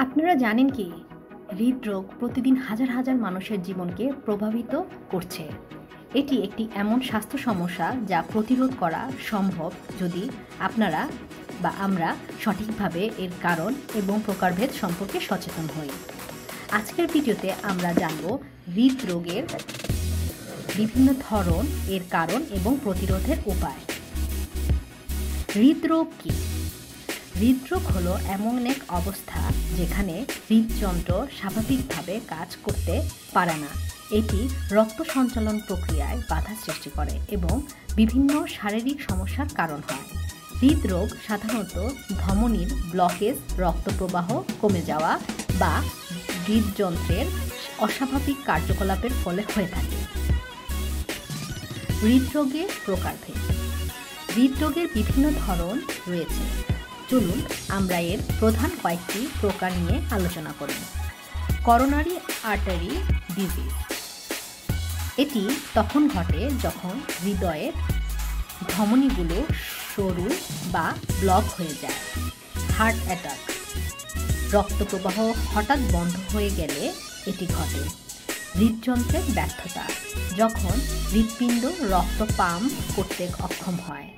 আপনারা জানেন কি হৃদরোগ প্রতিদিন হাজার হাজার মানুষের জীবনকে প্রভাবিত করছে। এটি একটি এমন স্বাস্থ্য সমস্যা যা প্রতিরোধ করা সম্ভব যদি আপনারা বা আমরা সঠিকভাবে এর কারণ এবং প্রকারভেদ সম্পর্কে সচেতন হই। আজকের ভিডিওতে আমরা জানব হৃদরোগের বিভিন্ন ধরন, এর কারণ এবং প্রতিরোধের উপায়। হৃদরোগ কী? হৃদরোগ হলো এমন এক অবস্থা যেখানে হৃদযন্ত্র স্বাভাবিকভাবে কাজ করতে পারে না। এটি রক্ত সঞ্চালন প্রক্রিয়ায় বাধা সৃষ্টি করে এবং বিভিন্ন শারীরিক সমস্যার কারণ হয়। হৃদরোগ সাধারণত ধমনীর ব্লকেজ, রক্ত প্রবাহ কমে যাওয়া বা হৃদযন্ত্রের অস্বাভাবিক কার্যকলাপের ফলে হয়ে থাকে। হৃদরোগের প্রকারভেদ। হৃদরোগের বিভিন্ন ধরন রয়েছে। চলুন আমরা এর প্রধান কয়েকটি প্রকার নিয়ে আলোচনা করি। Coronary artery disease. এটি তখন ঘটে যখন হৃদয়ের ধমনীগুলো সরু বা ব্লক হয়ে যায়। Heart attack. রক্ত প্রবাহ হঠাৎ বন্ধ হয়ে গেলে এটি ঘটে। হৃদযন্ত্রের ব্যর্থতা, যখন হৃৎপিণ্ড রক্ত পাম্প করতে অক্ষম হয়।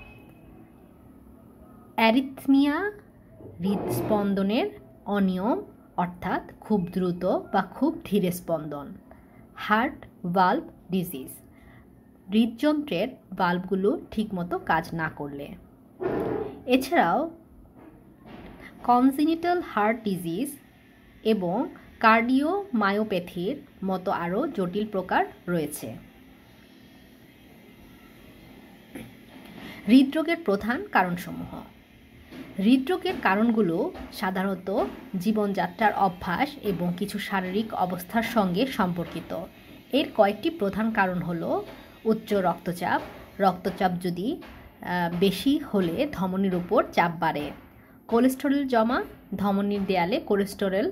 অ্যারিথমিয়া, হৃদস্পন্দনের অনিয়ম, অর্থাৎ খুব দ্রুত বা খুব ধীরে স্পন্দন। হার্ট ভালভ ডিজিজ, হৃদযন্ত্রের ভালভগুলো ঠিকমতো কাজ না করলে। এছাড়াও কনজেনিটাল হার্ট ডিজিজ এবং কার্ডিওমায়োপ্যাথির মতো আরও জটিল প্রকার রয়েছে। হৃদরোগের প্রধান কারণসমূহ। হৃদরোগের কারণগুলো সাধারণত জীবনযাত্রার অভ্যাস এবং কিছু শারীরিক অবস্থার সঙ্গে সম্পর্কিত। এর কয়েকটি প্রধান কারণ হলো উচ্চ রক্তচাপ। রক্তচাপ যদি বেশি হলে ধমনীর উপর চাপ বাড়ে। কোলেস্টেরল জমা, ধমনীর দেয়ালে কোলেস্টেরল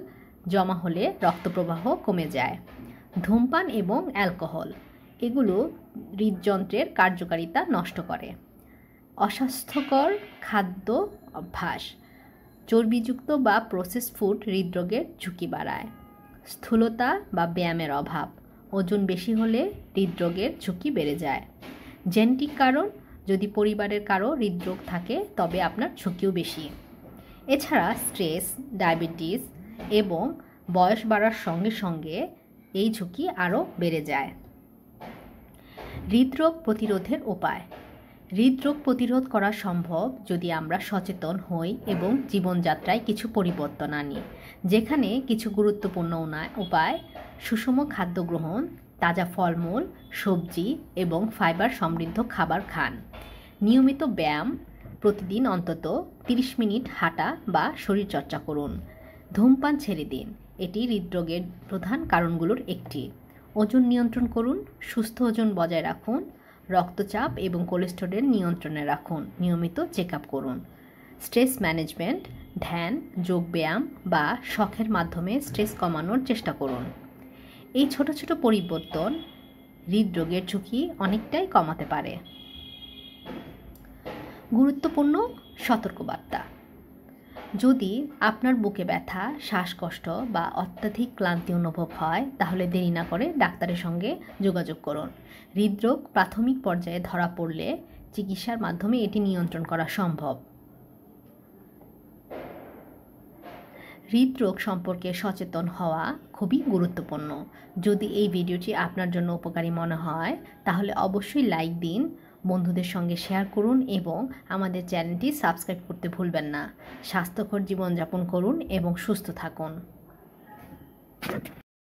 জমা হলে রক্তপ্রবাহ কমে যায়। ধূমপান এবং অ্যালকোহল, এগুলো হৃদযন্ত্রের কার্যকারিতা নষ্ট করে। অস্বাস্থ্যকর খাদ্য অভ্যাস, চর্বিযুক্ত বা প্রসেস ফুড হৃদরোগের ঝুঁকি বাড়ায়। স্থূলতা বা ব্যায়ামের অভাব, ওজন বেশি হলে হৃদরোগের ঝুঁকি বেড়ে যায়। জেনেটিক কারণ, যদি পরিবারের কারো হৃদরোগ থাকে তবে আপনার ঝুঁকিও বেশি। এছাড়া স্ট্রেস, ডায়াবেটিস এবং বয়স বাড়ার সঙ্গে সঙ্গে এই ঝুঁকি আরও বেড়ে যায়। হৃদরোগ প্রতিরোধের উপায়। হৃদরোগ প্রতিরোধ করা সম্ভব যদি আমরা সচেতন হই এবং জীবনযাত্রায় কিছু পরিবর্তন আনি। যেখানে কিছু গুরুত্বপূর্ণ উপায়: সুষম খাদ্য গ্রহণ, তাজা ফলমূল, সবজি এবং ফাইবার সমৃদ্ধ খাবার খান। নিয়মিত ব্যায়াম, প্রতিদিন অন্তত 30 মিনিট হাঁটা বা শরীরচর্চা করুন। ধূমপান ছেড়ে দিন, এটি হৃদরোগের প্রধান কারণগুলোর একটি। ওজন নিয়ন্ত্রণ করুন, সুস্থ ওজন বজায় রাখুন। রক্তচাপ এবং কোলেস্টেরল নিয়ন্ত্রণে রাখুন, নিয়মিত চেক আপ করুন। স্ট্রেস ম্যানেজমেন্ট, ধ্যান, যোগব্যায়াম বা শখের মাধ্যমে স্ট্রেস কমানোর চেষ্টা করুন। এই ছোট ছোট পরিবর্তন হৃদরোগের ঝুঁকি অনেকটাই কমাতে পারে। গুরুত্বপূর্ণ সতর্কবার্তা। যদি আপনার বুকে ব্যথা, শ্বাসকষ্ট বা অত্যাধিক ক্লান্তি অনুভব হয় তাহলে দেরি না করে ডাক্তারের সঙ্গে যোগাযোগ করুন। হৃদরোগ প্রাথমিক পর্যায়ে ধরা পড়লে চিকিৎসার মাধ্যমে এটি নিয়ন্ত্রণ করা সম্ভব। হৃদরোগ সম্পর্কে সচেতন হওয়া খুবই গুরুত্বপূর্ণ। যদি এই ভিডিওটি আপনার জন্য উপকারী মনে হয় তাহলে অবশ্যই লাইক দিন, বন্ধুদের সঙ্গে শেয়ার করুন এবং আমাদের চ্যানেলটি সাবস্ক্রাইব করতে ভুলবেন না। স্বাস্থ্যকর জীবনযাপন করুন এবং সুস্থ থাকুন।